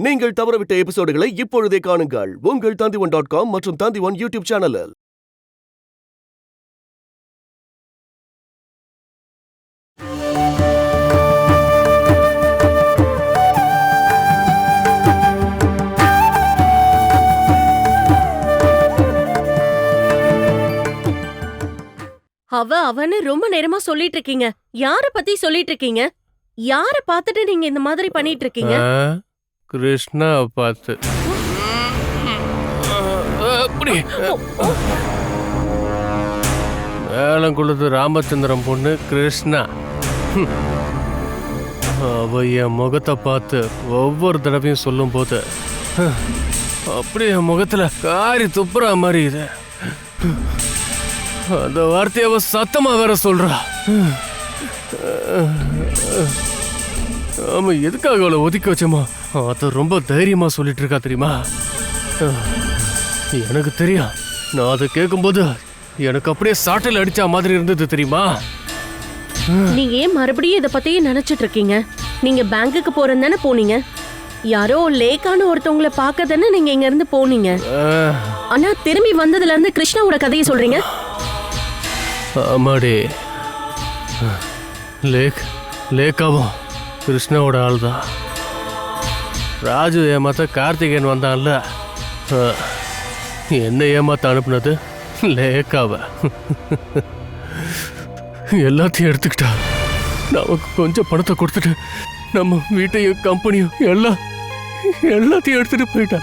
நீங்கள் தவறவிட்ட எபிசோடுகளை இப்பொழுதே காணுங்கள் உங்கள் Tandivan.com மற்றும் Tandivan யூடியூப் சேனலில். அவன்னு ரொம்ப நேரமா சொல்லிட்டு இருக்கீங்க. யார பத்தி சொல்லிட்டு இருக்கீங்க? யார பார்த்துட்டு நீங்க இந்த மாதிரி பண்ணிட்டு இருக்கீங்க? கிருஷ்ணா பார்த்து. வேளங்குளத்து ராமச்சந்திரன் பொண்ணு கிருஷ்ணா. அவ என் முகத்தை பார்த்து ஒவ்வொரு தடவையும் சொல்லும் போது அப்படி என் முகத்துல காரி துப்புற மாதிரி இது. அந்த வார்த்தையை அவ சத்தமா வேற சொல்றா. ஆமா, எதுக்காக அவளை ஒதுக்கி வச்சோமா அத ரொம்ப தைரியமா சொல்லிட்டு இருக்கா தெரியுமா? எனக்கு தெரியும். நான் அதை கேட்கும்போது எனக்கு அப்படியே சாட்டல் அடிச்சா மாதிரி இருந்தது தெரியுமா? நீங்க ஏன் மறுபடியும் இதை பத்தியே நினைச்சிட்டு இருக்கீங்க? நீங்க பேங்குக்கு போறதுதானே போனீங்க. யாரோ லேக்கான ஒருத்தவங்களை பார்க்க தானே நீங்க இங்க இருந்து போனீங்க. ஆனா திரும்பி வந்ததுல இருந்து கிருஷ்ணாவோட கதையை சொல்றீங்க. ஆமாடி, லேக்காவும் கிருஷ்ணாவோட ஆள் தான். ராஜு ஏமாத்த கார்த்திகேயன் வந்தான்ல, என்ன ஏமாத்த அனுப்புனது லேக்காவ. எல்லாத்தையும் எடுத்துக்கிட்டா. நமக்கு கொஞ்சம் பணத்தை கொடுத்துட்டு நம்ம வீட்டையும் கம்பெனியும் எல்லாத்தையும் எடுத்துட்டு போயிட்டா.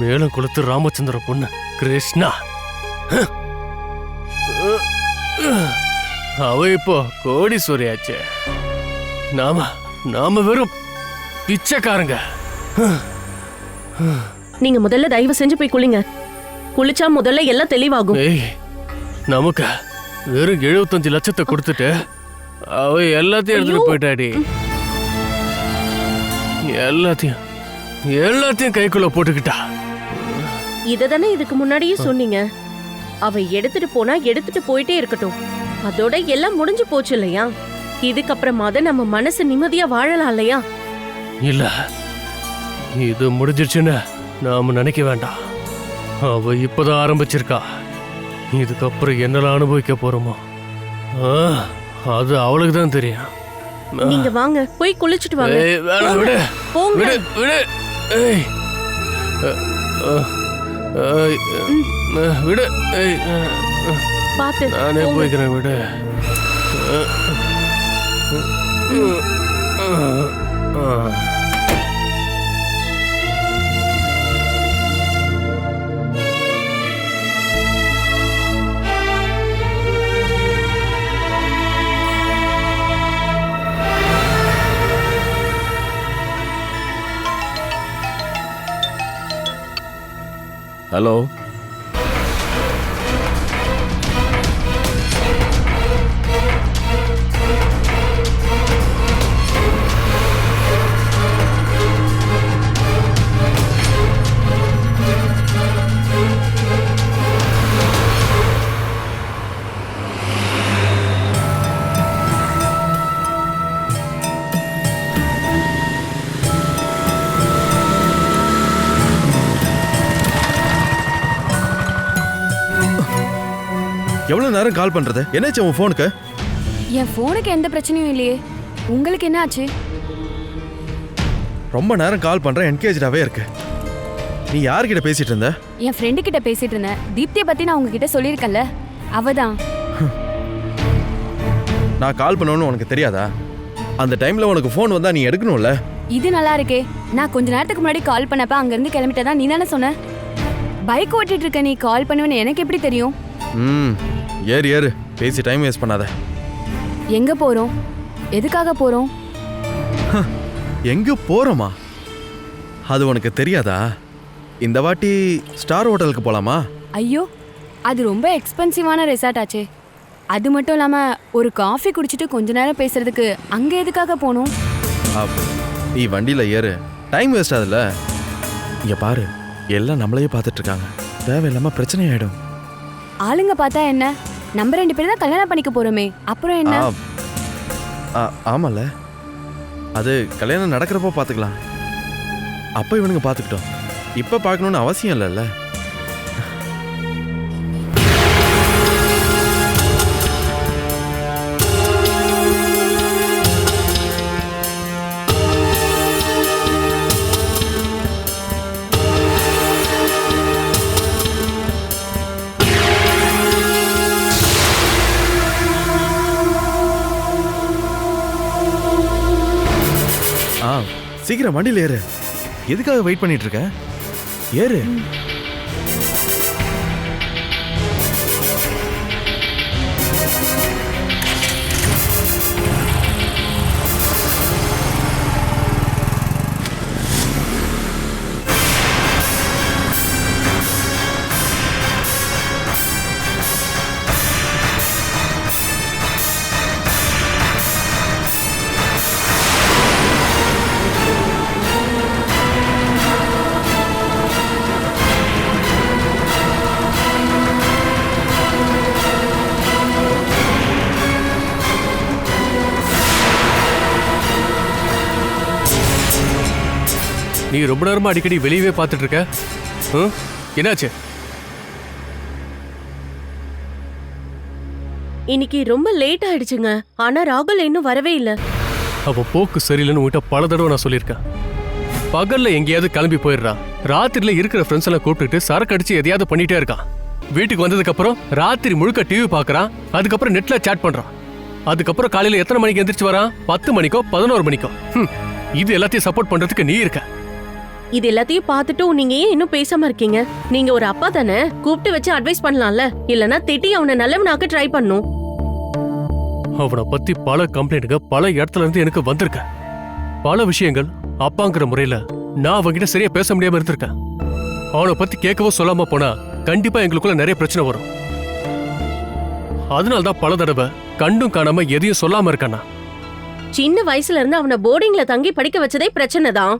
மேலும் குளத்து ராமச்சந்திர பொண்ணு கிருஷ்ணா. அவ இப்போ கோடீஸ்வரி ஆச்சே. நாம வெறும் பிச்சைக்காரங்க. நீங்க முதல்ல தயவு செஞ்சு போய் குளிங்க. குளிச்சா முதல்ல எல்லாம் தெளிவாகும். நமக்கு வெறும் 75 லட்சத்தை கொடுத்துட்டு அவ எல்லாத்தையும் எடுத்துட்டு போயிட்டாடி. எல்லாத்தையும் கைக்குள்ள போட்டுக்கிட்டா. இததானே இதுக்கு முன்னாடியே சொன்னீங்க. அவ எடுத்துட்டு போனா எடுத்துட்டு போயிட்டே இருக்கட்டும். அதோட எல்லாம் முடிஞ்சு போச்சு இல்லையா? இதுக்கப்புறமா நம்ம மனசு நிம்மதியா வாழலாம் இல்லையா? இல்ல, இது முடிஞ்சிருச்சுன்னு நாம நினைக்க வேண்டாம். அவ இப்பதான் ஆரம்பிச்சிருக்கா. இதுக்கப்புறம் என்னெல்லாம் அனுபவிக்க போறோமோ அது அவளுக்கு தான் தெரியும். நீங்க வாங்க, போய் குளிச்சுட்டு வாங்க. விடு போங்க. விடு விடு. பாத்து நானே போய்க்கிறேன். விடு. ஹலோ, எவ்வளவு நேரம் கால் பண்றது? என்னாச்சு உன் போனுக்கு? என் போனுக்கு எந்த பிரச்சனையும் இல்லையே. உங்களுக்கு என்ன ஆச்சு? ரொம்ப நேரம் கால் பண்றேன், என்கேஜ்டாவே இருக்கு. நீ யார்கிட்ட பேசிட்டு இருந்த? என் ஃப்ரெண்டு கிட்ட பேசிட்டு இருந்தேன். தீப்தியை பத்தி நான் உங்ககிட்ட சொல்லியிருக்கேன்ல, அவதான். நான் கால் பண்ணணும்னு உனக்கு தெரியாதா? அந்த டைம்ல உனக்கு போன் வந்தா நீ எடுக்கணும்ல. இது நல்லா இருக்கே. நான் கொஞ்ச நேரத்துக்கு முன்னாடி கால் பண்ணப்ப அங்க இருந்து கிளம்பிட்டதா நீ தானே சொன்ன. பைக் ஓட்டிட்டு இருக்க, நீ கால் பண்ணுவேன்னு எனக்கு எப்படி தெரியும்? ஏறு பேசி டைம் வேஸ்ட் பண்ணாத. எங்க போறோம்? எதுக்காக போறோம்? எங்க போறோமா? அது உனக்கு தெரியாதா? இந்த வாட்டி ஸ்டார் ஹோட்டலுக்கு போலாமா? ஐயோ, அது ரொம்ப எக்ஸ்பென்சிவான ரெசார்ட் ஆச்சே. அது மட்டும் இல்லாம ஒரு காஃபி குடிச்சிட்டு கொஞ்ச நேரம் பேசுறதுக்கு அங்க எதுக்காக போகணும்? நீ வண்டியில ஏறு, டைம் வேஸ்ட் ஆகுதுல்ல. இங்க பாரு, எல்லாம் நம்மளையே பார்த்துட்டு இருக்காங்க. தேவையில்லாம பிரச்சனை ஆயிடும். ஆளுங்க பார்த்தா என்ன? நம்ம 2 பேரும் தான் கல்யாணம் பண்ணிக்க போறோமே, அப்புறம் என்ன? ஆமால. அது கல்யாணம் நடக்கிறப்போ பார்த்துக்கலாம். அப்போ இவனுங்க பார்த்துக்கிட்டோம். இப்போ பார்க்கணுன்னு அவசியம் இல்லைல்ல. சீக்கிரம் வண்டியில் ஏறு. எதுக்காக வெயிட் பண்ணிட்டு இருக்க? ஏறு. நீ ரொம்ப நேரமா அடிக்கடி வெளியவே பார்த்துட்டு இருக்க. என்னாச்சு? இன்னைக்கு ரொம்ப லேட் ஆயிடுச்சுங்க. ஆனா ராகுல் இன்னும் வரவே இல்ல. அவ போக்கு சரியில்லைன்னு உங்ககிட்ட பல தடவை நான் சொல்லியிருக்கேன். பகல்ல எங்கேயாவது கிளம்பி போயிடுறான். ராத்திரில இருக்கிற ஃப்ரெண்ட்ஸ் எல்லாம் கூப்பிட்டுட்டு சரக்கு அடிச்சு எதையாவது பண்ணிட்டே இருக்கான். வீட்டுக்கு வந்ததுக்கு அப்புறம் ராத்திரி முழுக்க டிவி பாக்குறான். அதுக்கப்புறம் நெட்ல சாட் பண்றான். அதுக்கப்புறம் காலையில எத்தனை மணிக்கு எந்திரிச்சு வரான்? 10 மணிக்கோ 11 மணிக்கோ. இது எல்லாத்தையும் சப்போர்ட் பண்றதுக்கு நீ இருக்க. இது எல்லாத்தையும் பார்த்துட்டும் நீங்க ஏன் இன்னும் பேசாம இருக்கீங்க? நீங்க ஒரு அப்பா தானே, கூப்பிட்டு வச்சு அட்வைஸ் பண்ணலாம்ல. இல்லனா திட்டி அவனை நல்லவனாக்க ட்ரை பண்ணும். அவனை பத்தி பல கம்ப்ளைண்ட்டுங்க பல இடத்துல இருந்து எனக்கு வந்திருக்க. பல விஷயங்கள் அப்பாங்கிற முறையில நான் அவங்கிட்ட சரியா பேச முடியாம இருந்திருக்கேன். அவனை பத்தி கேட்கவோ சொல்லாம போனா கண்டிப்பா எங்களுக்குள்ள நிறைய பிரச்சனை வரும். அதனால்தான் பல தடவை கண்டும் காணாம எதையும் சொல்லாம இருக்கானா. சின்ன வயசுல இருந்து அவனை போர்டிங்ல தங்கி படிக்க வச்சதே பிரச்சனை தான்.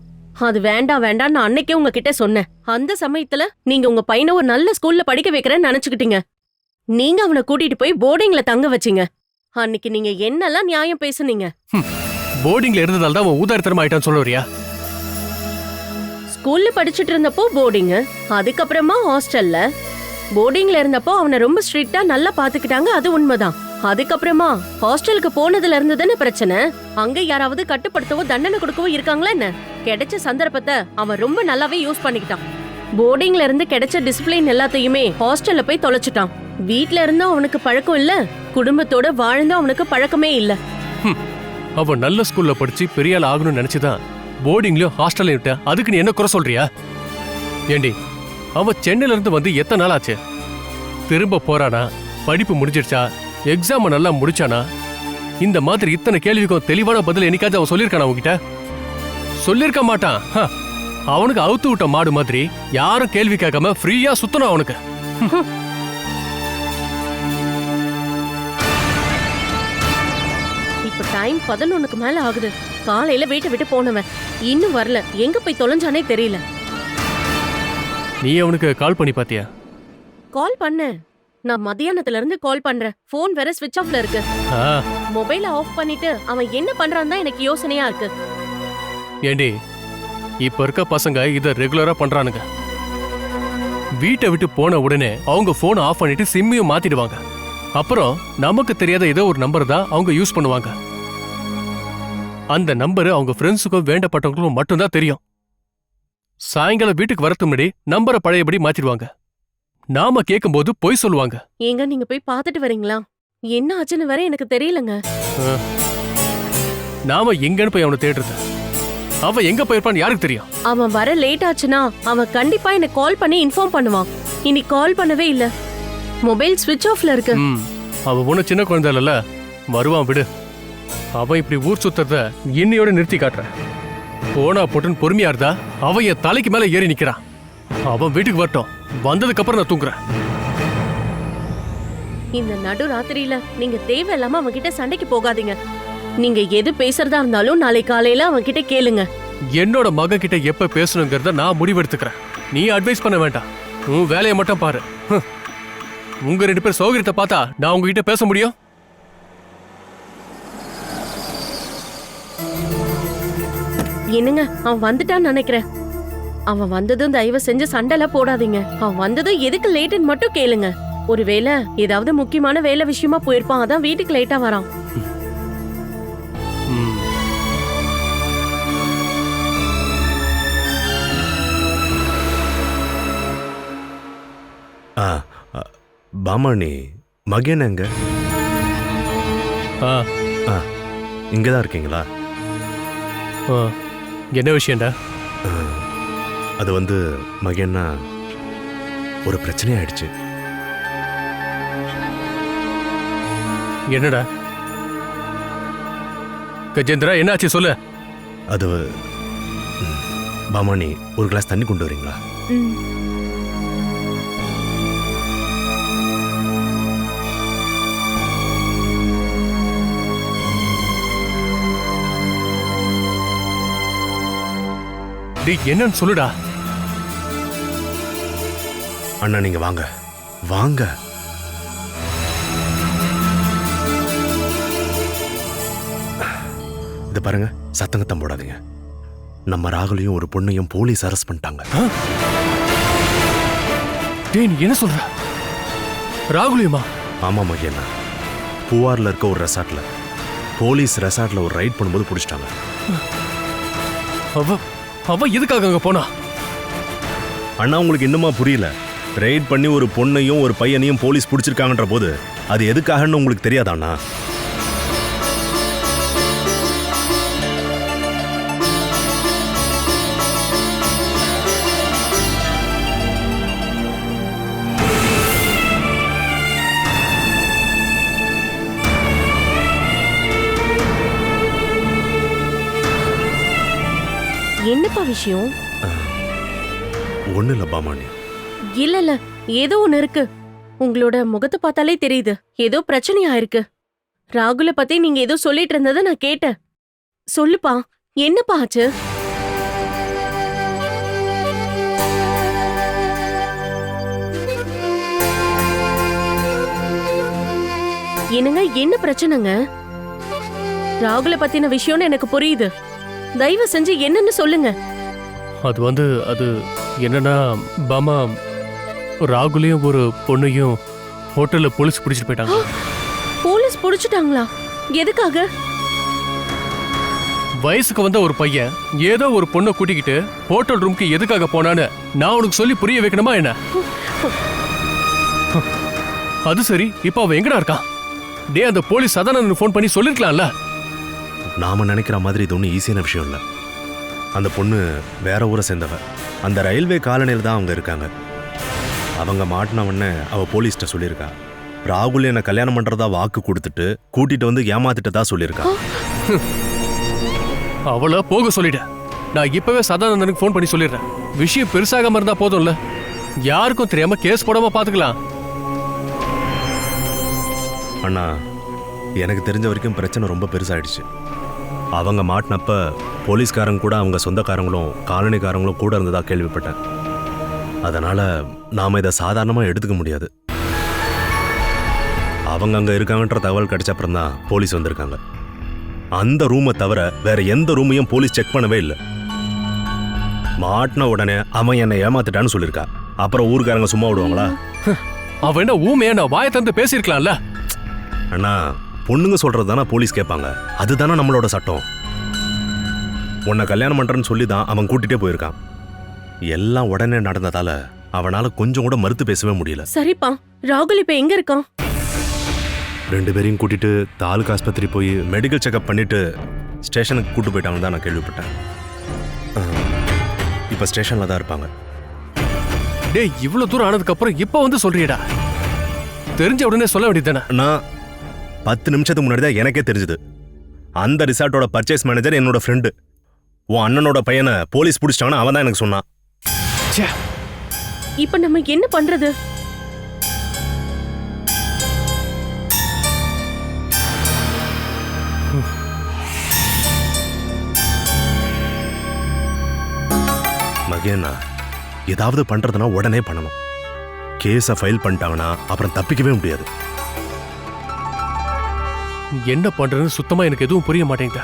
அது வேண்டாம் வேண்டாம் நான் அன்னைக்கே உங்ககிட்ட சொன்னேன். அந்த சமயத்துல நீங்க உங்க பையனை ஒரு நல்ல ஸ்கூல்ல படிக்க வைக்கிறேன்னு நினைச்சுக்கிட்டீங்க. நீங்க அவனை கூட்டிட்டு போய் போர்டிங்ல தங்க வச்சீங்க. அன்னைக்கு நீங்க என்னெல்லாம் நியாயம் பேசுனீங்க. போர்டிங்ல இருந்ததால தான் அவன் ஊதாரித்தனம் ஆயிட்டான்னு சொல்ல வரியா? ஸ்கூல்ல படிச்சுட்டு இருந்தப்போ போர்டிங், அதுக்கப்புறமா ஹாஸ்டல்ல. போர்டிங்ல இருந்தப்போ அவனை ரொம்ப ஸ்ட்ரிக்ட்டா நல்லா பாத்துக்கிட்டாங்க, அது உண்மைதான். அதுக்கப்புறமா ஹாஸ்டலுக்கு போனதுல இருந்து தானே பிரச்சனை. அங்க யாராவது கட்டுப்படுத்தவோ தண்டனை கொடுக்கவோ இருக்காங்களா என்ன? கிடைச்ச சந்தர்ப்பத்தை அவன் ரொம்ப நல்லாவே யூஸ் பண்ணிக்கிட்டான். போர்டிங்ல இருந்து கிடைச்ச டிசிப்ளின் எல்லாத்தையுமே ஹாஸ்டல்ல போய் தொலைச்சிட்டான். வீட்ல இருந்தும் அவனுக்கு பழக்கம் இல்ல, குடும்பத்தோட வாழ்ந்தும் அவனுக்கு பழக்கமே இல்ல. அவன் நல்ல ஸ்கூல்ல படிச்சு பெரிய ஆள் ஆகணும்னு நினைச்சுதான் போர்டிங்லயும் ஹாஸ்டல்ல விட்ட. அதுக்கு நீ என்ன குறை சொல்றியா? ஏண்டி அவன் சென்னையில இருந்து வந்து எத்தனை நாள் ஆச்சு? திரும்ப போறானா? படிப்பு முடிஞ்சிடுச்சா? எக்ஸாம் நல்லா முடிச்சானா? இந்த மாதிரி இத்தனை கேள்விக்கும் தெளிவான பதில் என்னைக்காவது அவன் சொல்லியிருக்கானா உங்ககிட்ட? சொல்லியிருக்க மாட்டான். அவனுக்கு அவுத்து விட்ட மாடு மாதிரி யாரும் கேள்வி கேட்காம ஃப்ரீயா சுத்தணும் அவனுக்கு. இப்ப டைம் 11க்கு மேல ஆகுது. காலையில வீட்டை விட்டு போனவன் இன்னும் வரல. எங்க போய் தொலைஞ்சானே தெரியல. நீ அவனுக்கு கால் பண்ணி பாத்தியா? கால் பண்ண. நான் மதியானத்துல இருந்து கால் பண்றேன். போன் வேற ஸ்விட்ச் ஆஃப்ல இருக்கு. மொபைல ஆஃப் பண்ணிட்டு அவன் என்ன பண்றான் தான் எனக்கு யோசனையா இருக்கு. ஏண்டி இப்ப இருக்க பசங்க இத ரெகுலரா பண்றானுங்க. வீட்டை விட்டு போன உடனே அவங்க போன் ஆஃப் பண்ணிட்டு சிம்மையும் மாத்திடுவாங்க. அப்புறம் நமக்கு தெரியாத ஏதோ ஒரு நம்பர் தான் அவங்க யூஸ் பண்ணுவாங்க. அந்த நம்பர் அவங்க ஃப்ரெண்ட்ஸுக்கும் வேண்டப்பட்டவங்களுக்கும் மட்டும்தான் தெரியும். சாயங்காலம் வீட்டுக்கு வரதுக்கு முன்னாடி நம்பரை பழையபடி மாத்திடுவாங்க. நாம கேட்கும்போது பொய் சொல்லுவாங்க. ஏங்க நீங்க போய் பார்த்துட்டு வரீங்களா? என்ன ஆச்சுன்னு வர எனக்கு தெரியலங்க. நாம எங்கன்னு போய் அவனை தேடுறது? அவன் எங்க போயிருப்பான்னு யாருக்கு தெரியும்? அவன் வர லேட் ஆச்சுன்னா அவன் கண்டிப்பா எனக்கு கால் பண்ணி இன்ஃபார்ம் பண்ணுவான். இன்னைக்கு கால் பண்ணவே இல்ல. மொபைல் ஸ்விட்ச் ஆஃப்ல இருக்கு. அவன் ஒன்னும் சின்ன குழந்தை இல்ல, வருவான் விடு. அவன் இப்படி ஊர் சுத்தறத இன்னையோட நிறுத்தி காட்டுற. போனா போட்டுன்னு பொறுமையா இருந்தா அவன் என் தலைக்கு மேல ஏறி நிக்கிறான். அவன் வீட்டுக்கு வரட்டும், வந்ததுக்கு அப்புறம் நான் தூங்குறேன். இந்த நடு ராத்திரியில நீங்க தேவையில்லாம அவன் கிட்ட சண்டைக்கு போகாதீங்க. நீங்க எது பேசுறதா இருந்தாலும் நாளை காலையில அவன் கிட்ட கேளுங்க. என்னோட மகன் கிட்ட எப்ப பேசணுங்கிறத நான் முடிவெடுத்துக்கிறேன். நீ அட்வைஸ் பண்ண வேண்டாம். உன் வேலையை மட்டும் பாரு. உங்க 2 பேர் சௌகரியத்தை பார்த்தா நான் உங்ககிட்ட பேச முடியும்? என்னங்க அவன் வந்துட்டான்னு நினைக்கிறேன். அவன் வந்ததும் தயவு செஞ்சு சண்டைலாம் போடாதீங்க. அவன் வந்ததும் எதுக்கு லேட்டுன்னு மட்டும் கேளுங்க. ஒருவேளை ஏதாவது முக்கியமான வேலை விஷயமா போயிருப்பான், அதான் வீட்டுக்கு லேட்டா வரான். ம். பாமாணி மகன் எங்க? ஆ இங்கே தான் இருக்கீங்களா? ஆ. என்ன விஷயம்டா? அது வந்து மகன்னா ஒரு பிரச்சனை ஆயிடுச்சு. என்னடா கஜேந்திரா, என்னாச்சு சொல்லு. அது பாமாணி ஒரு கிளாஸ் தண்ணி கொண்டு வரீங்களா? டேய், என்னன்னு சொல்லுடா. அண்ணா நீங்க வாங்க வாங்க. இது பாருங்க, சத்தங்கத்தம் போடாதீங்க. நம்ம ராகுலையும் ஒரு பொண்ணையும் போலீஸ் அரெஸ்ட் பண்ணிட்டாங்க. டேய், நீ என்ன சொல்ற? ராகுலியமா? ஆமா மகேண்ணா, பூவார்ல இருக்க ஒரு ரெசார்ட்ல போலீஸ் ரெசார்ட்ல ஒரு ரைட் பண்ணும்போது பிடிச்சிட்டாங்க. அவ எதுக்காக அங்க போனா? அண்ணா உங்களுக்கு இன்னுமா புரியல? ரைட் பண்ணி ஒரு பொண்ணையும் ஒரு பையனையும் போலீஸ் பிடிச்சிருக்காங்கன்ற போது அது எதுக்காகன்னு உங்களுக்கு தெரியாதாண்ணா? என்னப்பா விஷயம்? ஒண்ணு இல்ல பாமானி. இல்ல ஏதோ ஒண்ணு இருக்கு. உங்களோட முகத்தை பார்த்தாலே தெரியுது ஏதோ பிரச்சனையா இருக்கு. ராகுல பத்தி நீங்க ஏதோ சொல்லிட்டு இருந்ததை நான் கேட்டேன். சொல்லுப்பா, என்னப்பா ஆச்சு? என்னங்க, என்ன பிரச்சனைங்க? ராகுல பத்தின விஷயம்னு எனக்கு புரியுது. தயவு செஞ்சு என்னன்னு சொல்லுங்க. அது என்னன்னா பாமா, ராகுலையும் ஒரு பொண்ணையும் ஹோட்டல்ல போலீஸ் பிடிச்சிட்டு போயிட்டாங்க. போலீஸ் பிடிச்சிட்டாங்களா? எதுக்காக? வயசுக்கு வந்த ஒரு பையன் ஏதோ ஒரு பொண்ணை கூட்டிக்கிட்டு ஹோட்டல் ரூம்க்கு எதுக்காக போனான்னு நான் உனக்கு சொல்லி புரிய வைக்கணுமா என்ன? அது சரி, இப்ப அவன் எங்கடா இருக்கான்? டே, அந்த போலீஸ் சதானந்தன் ஃபோன் பண்ணி சொல்லிருக்கலாம்ல. நாம நினைக்கிற மாதிரி இது ஒன்றும் ஈஸியான விஷயம் இல்லை. அந்த பொண்ணு வேற ஊரை சேர்ந்தவ. அந்த ரயில்வே காலனியில் தான் அவங்க இருக்காங்க. அவங்க மாட்டினவொடனே அவள் போலீஸ்கிட்ட சொல்லியிருக்கா, ராகுல் என்னை கல்யாணம் பண்ணுறதா வாக்கு கொடுத்துட்டு கூட்டிகிட்டு வந்து ஏமாத்திட்டதா சொல்லியிருக்கா. அவளை போக சொல்லிட. நான் இப்பவே சதானந்தனுக்கு ஃபோன் பண்ணி சொல்லிடுறேன். விஷயம் பெருசாகாம இருந்தா போதும்ல. யாருக்கும் தெரியாம கேஸ் போடாம பாத்துக்கலாம். அண்ணா, எனக்கு தெரிஞ்ச வரைக்கும் பிரச்சனை ரொம்ப பெருசாயிடுச்சு. அவங்க மாட்டினப்ப போலீஸ்காரங்க கூட அவங்க சொந்தக்காரங்களும் காலனிக்காரங்களும் கூட இருந்ததா கேள்விப்பட்டேன். அதனால நாம இதை சாதாரணமாக எடுத்துக்க முடியாது. அவங்க அங்கே இருக்காங்கன்ற தகவல் கிடைச்ச அப்புறம் தான் போலீஸ் வந்திருக்காங்க. அந்த ரூமை தவிர வேற எந்த ரூமையும் போலீஸ் செக் பண்ணவே இல்லை. மாட்டின உடனே அவன் என்னை ஏமாத்திட்டான்னு சொல்லியிருக்கா. அப்புறம் ஊருக்காரங்க சும்மா விடுவாங்களா? அவன் என்ன ஊமையா? நான் வாயை தந்து பேசியிருக்கலாம்ல. அண்ணா, பொண்ணுங்க சொல்றது தானே போலீஸ் கேட்பாங்க. அதுதானே நம்மளோட சட்டம். உன்னை கல்யாணம் பண்றேன்னு சொல்லி தான் அவன் கூட்டிகிட்டே போயிருக்கான். எல்லாம் உடனே நடந்ததால அவனால கொஞ்சம் கூட மறுத்து பேசவே முடியல. சரிப்பா, ராகுல் இப்ப எங்க இருக்கான்? 2 பேரையும் கூட்டிட்டு தாலுகா ஆஸ்பத்திரி போய் மெடிக்கல் செக்அப் பண்ணிட்டு ஸ்டேஷனுக்கு கூட்டு போயிட்டாங்கன்னு தான் நான் கேள்விப்பட்டேன். இப்ப ஸ்டேஷன்ல தான் இருப்பாங்க. டேய், இவ்வளவு தூரம் ஆனதுக்கு அப்புறம் இப்ப வந்து சொல்றியடா? தெரிஞ்ச உடனே சொல்ல வேண்டியதானே? நான் 10 நிமிஷத்துக்கு முன்னாடி தான் எனக்கே தெரிஞ்சது. அந்த ரிசார்ட்டோட பர்ச்சேஸ் மேனேஜர் என்னோட ஃப்ரெண்டு. உன் அண்ணனோட பையனை போலீஸ் பிடிச்சிட்டான்னு அவன் தான் எனக்கு சொன்னான். இப்ப நம்ம என்ன பண்றது? மகேனா, ஏதாவது பண்றதுனா உடனே பண்ணணும். கேஸை ஃபைல் பண்ணிட்டாங்கன்னா அப்புறம் தப்பிக்கவே முடியாது. என்ன பண்றதுன்னு சுத்தமா எனக்கு எதுவும் புரிய மாட்டேங்குது.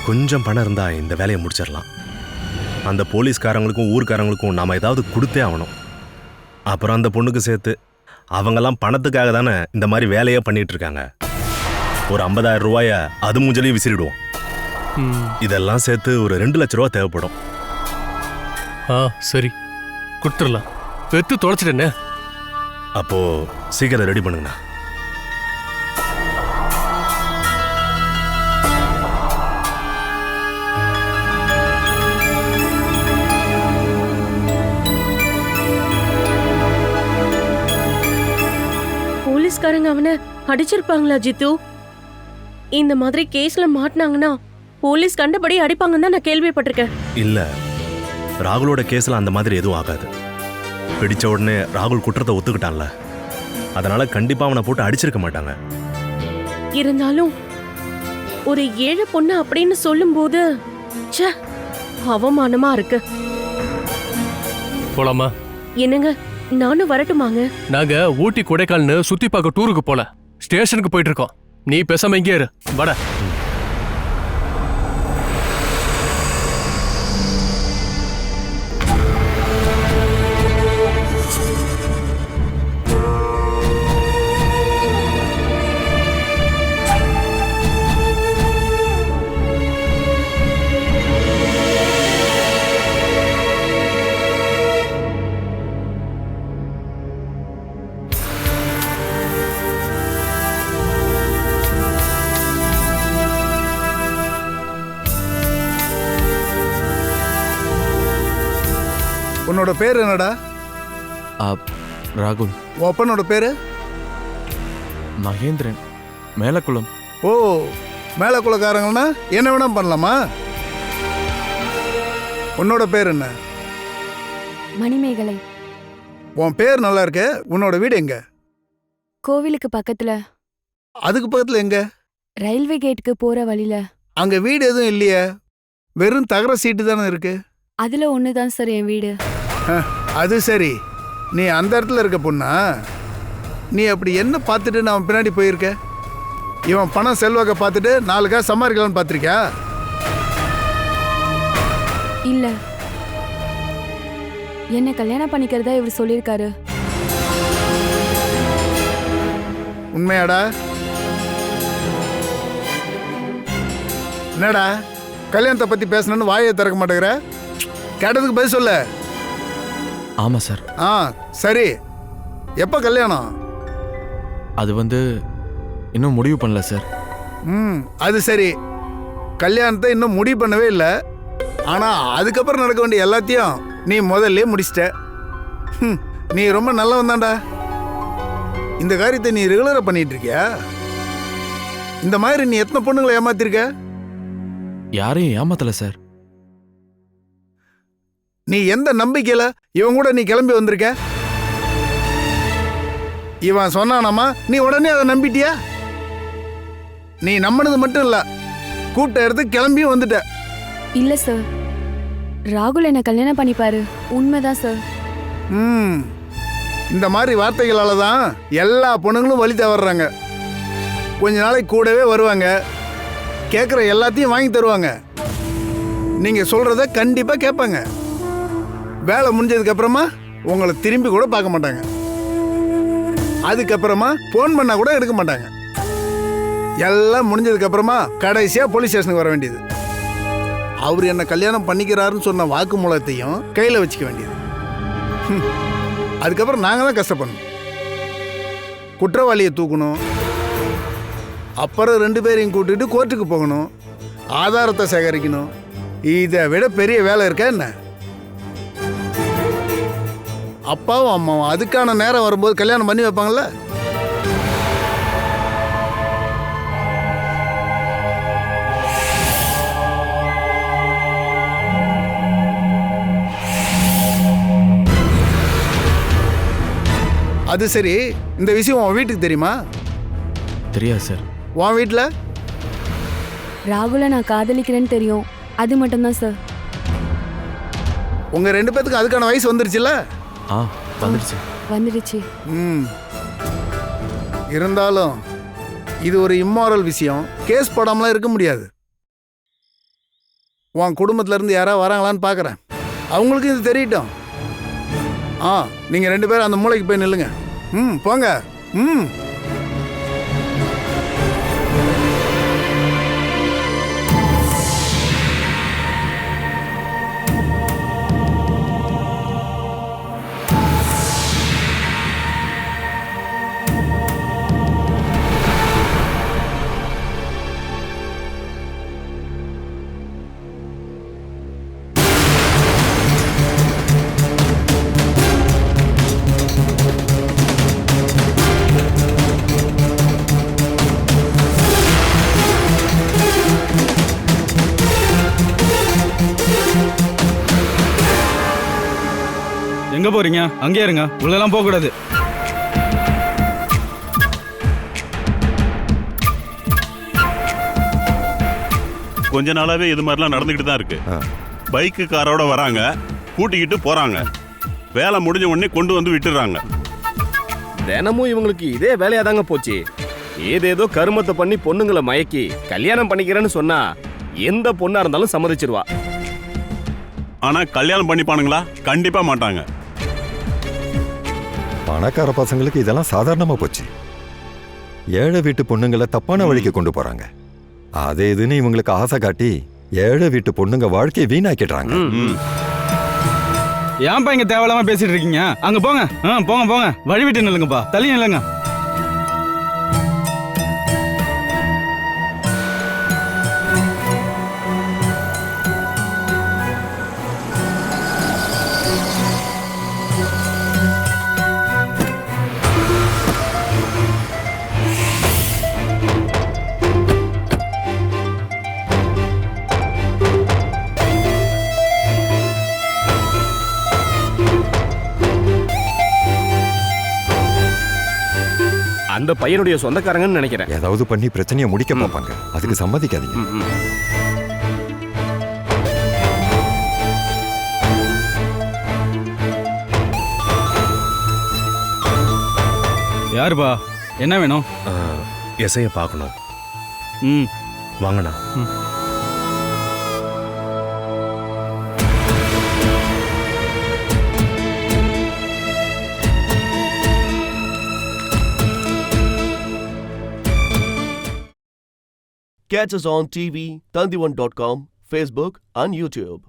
கொஞ்சம் பணம் இருந்தா இந்த வேலையை முடிச்சிடலாம். அந்த போலீஸ்காரங்களுக்கும் ஊர்க்காரங்களுக்கும் நாம ஏதாவது கொடுத்தே ஆகணும். அப்புறம் அந்த பொண்ணுக்கு சேர்த்து அவங்கெல்லாம் பணத்துக்காக தானே இந்த மாதிரி வேலையே பண்ணிட்டு இருக்காங்க. ஒரு 50,000 ரூபாய அது மூஞ்சலையும் விசிறிடுவோம். இதெல்லாம் சேர்த்து ஒரு 2 லட்ச ரூபா தேவைப்படும். சரி கொடுத்துடலாம். பெத்து தொலைச்சிட்டேன்னு. அப்போ சீக்கிரம் ரெடி பண்ணுங்கண்ணா. போலீஸ்காரங்க அவனை அடிச்சிருப்பாங்களா ஜித்து? இந்த மாதிரி கேஸ்ல மாட்டினாங்கன்னா போலீஸ் கண்டபடி அடிப்பாங்கன்னு தான் நான் கேள்விப்பட்டிருக்கேன். இல்ல, ராகுலோட கேஸ்ல அந்த மாதிரி எதுவும் ஆகாது. பிடிச்ச உடனே ராகுல் குற்றத்தை ஒத்துக்கிட்டான்ல, அதனால கண்டிப்பா அவனை போட்டு அடிச்சிருக்க மாட்டாங்க. இருந்தாலும் ஒரு ஏழை பொண்ணு அப்படின்னு சொல்லும்போது ச்சே, அவமானமா இருக்கு. போலாமா? என்னங்க, நானும் வரட்டுமாங்க? நாங்க ஊட்டி கொடைக்கால்னு சுத்தி பார்க்க டூருக்கு போல, ஸ்டேஷனுக்கு போயிட்டு இருக்கோம். நீ பேசாம இங்கே இரு. வட உன்னோட பேர் என்னடா? ராகுல். உன் அப்பனோட பேரு? மகேந்திரன், மேலக்குளம். ஓ, மேல குலக்காரங்கன்னா என்ன வேணா பண்ணலாமா? உன்னோட பேர் என்ன? மணிமேகலை. உன் பேர் நல்லா இருக்கு. உன்னோட வீடு எங்க? கோவிலுக்கு பக்கத்துல. அதுக்கு பக்கத்துல எங்க? ரயில்வே கேட்டுக்கு போற வழியில. அங்க வீடு எதுவும் இல்லையே, வெறும் தகர சீட்டு தானே இருக்கு. அதுல ஒண்ணுதான் சார் என் வீடு. அது சரி, நீ அந்த இடத்துல இருக்க பொண்ணா? நீ அப்படி என்ன பார்த்துட்டு நான் பின்னாடி போயிருக்க? இவன் பணம் செல்வாக்க பார்த்துட்டு 4 காசு சம்பாதிக்கலான்னு பார்த்துருக்கியா? இல்ல, என்ன கல்யாணம் பண்ணிக்கிறதா இவர் சொல்லியிருக்காரு. உண்மையாடா? என்னடா கல்யாணத்தை பத்தி பேசணும்னு வாயை திறக்க மாட்டேங்கிற? கேட்டதுக்கு பதில் சொல்ல. ஆமா சார். சரி, எப்ப கல்யாணம்? அது இன்னும் முடிவு பண்ணல சார். அது சரி, கல்யாணத்தை இன்னும் முடிவு பண்ணவே இல்லை. ஆனா அதுக்கப்புறம் நடக்க வேண்டிய எல்லாத்தையும் நீ முதல்ல முடிச்சிட்ட. நீ ரொம்ப நல்லவன் தான்டா. இந்த காரியத்தை நீ ரெகுலரா பண்ணிட்டு இருக்கியா? இந்த மாதிரி நீ எத்தனை பொண்ணுங்களை ஏமாத்திருக்க? யாரையும் ஏமாத்தல சார். நீ எந்த நம்பிக்கையில இவன் கூட நீ கிளம்பி வந்திருக்க? இவன் சொன்னானாமா, நீ உடனே அதை நம்பிட்டியா? நீ நம்பினது மட்டும் இல்ல, கூட்ட எடுத்து கிளம்பியும் வந்துட்ட. இல்ல சார், ராகுல் என்ன கல்யாணம் பண்ணிப்பாரு. உண்மைதான் சார். இந்த மாதிரி வார்த்தைகளால தான் எல்லா பொண்ணுங்களும் வழி தவறுறாங்க. கொஞ்ச நாளைக்கு கூடவே வருவாங்க, கேட்குற எல்லாத்தையும் வாங்கி தருவாங்க, நீங்க சொல்றத கண்டிப்பா கேட்பாங்க. வேலை முடிஞ்சதுக்கு அப்புறமா உங்களை திரும்பி கூட பார்க்க மாட்டாங்க. அதுக்கப்புறமா போன் பண்ணா கூட எடுக்க மாட்டாங்க. எல்லாம் முடிஞ்சதுக்கு அப்புறமா கடைசியா போலீஸ் ஸ்டேஷனுக்கு வர வேண்டியது. அவர் என்ன கல்யாணம் பண்ணிக்கிறாருன்னு சொன்ன வாக்குமூலத்தையும் கையில வச்சுக்க வேண்டியது. அதுக்கப்புறம் நாங்க தான் கஷ்டப்படணும். குற்றவாளியை தூக்கணும், அப்புறம் 2 பேரையும் கூட்டிட்டு கோர்ட்டுக்கு போகணும், ஆதாரத்தை சேகரிக்கணும். இதை விட பெரிய வேலை இருக்கா என்ன? அப்பாவும் அம்மாவும் அதுக்கான நேரம் வரும்போது கல்யாணம் பண்ணி வைப்பாங்கல்ல. அது சரி, இந்த விஷயம் உன் வீட்டுக்கு தெரியுமா? தெரியாது சார். உன் வீட்டில்? ராகுலை நான் காதலிக்கிறேன்னு தெரியும், அது மட்டும்தான் சார். உங்க 2 பேத்துக்கும் அதுக்கான வயசு வந்துருச்சுல்ல? வந்துருச்சு. வந்துடுச்சு. இருந்தாலும் இது ஒரு இம்மாரல் விஷயம். கேஸ் போடாமலாம் இருக்க முடியாது. உன் குடும்பத்துல இருந்து யாராவது வராங்களான்னு பார்க்குறேன். அவங்களுக்கு இது தெரியட்டும். நீங்கள் 2 பேரும் அந்த மூளைக்கு போய் நில்லுங்க. போங்க. எங்க போறீங்க? அங்கே இருங்க, உள்ளெல்லாம் போக கூடாது. கொஞ்ச நாளாவே இது மாதிரிலாம் நடந்துக்கிட்டு தான் இருக்கு. பைக்கு காரோட வராங்க, கூட்டிக்கிட்டு போறாங்க, வேலை முடிஞ்ச உடனே கொண்டு வந்து விட்டுறாங்க. தினமும் இவங்களுக்கு இதே வேலையா தாங்க போச்சு. ஏதேதோ கருமத்தை பண்ணி பொண்ணுங்களை மயக்கி கல்யாணம் பண்ணிக்கிறேன்னு சொன்னா எந்த பொண்ணா இருந்தாலும் சம்மதிச்சிருவா. ஆனா கல்யாணம் பண்ணிப்பானுங்களா? கண்டிப்பா மாட்டாங்க. பணக்கார பசங்களுக்கு இதெல்லாம் சாதாரணமா போச்சு. ஏழை வீட்டு பொண்ணுங்களை தப்பான வழிக்கு கொண்டு போறாங்க. அதே இதுன்னு இவங்களுக்கு ஆசை காட்டி ஏழை வீட்டு பொண்ணுங்க வாழ்க்கையை வீணாக்கிடுறாங்க. ஏன்பா இங்க தேவையில்லாம பேசிட்டு இருக்கீங்க? அங்க போங்க. போங்க போங்க, வழி விட்டு நில்லுங்கப்பா, தள்ளி நில்லுங்க. அந்த பையனுடைய சொந்தக்காரங்கன்னு நினைக்கிறேன். ஏதாவது பண்ணி பிரச்சனையை முடிக்க பார்ப்பாங்க. அதுக்கு சம்மதிக்காதீங்க. யாருப்பா? என்ன வேணும்? எஸ்ஐயை பார்க்கணும். வாங்கண்ணா. Catch us on TV, Tandivan.com, Facebook and YouTube.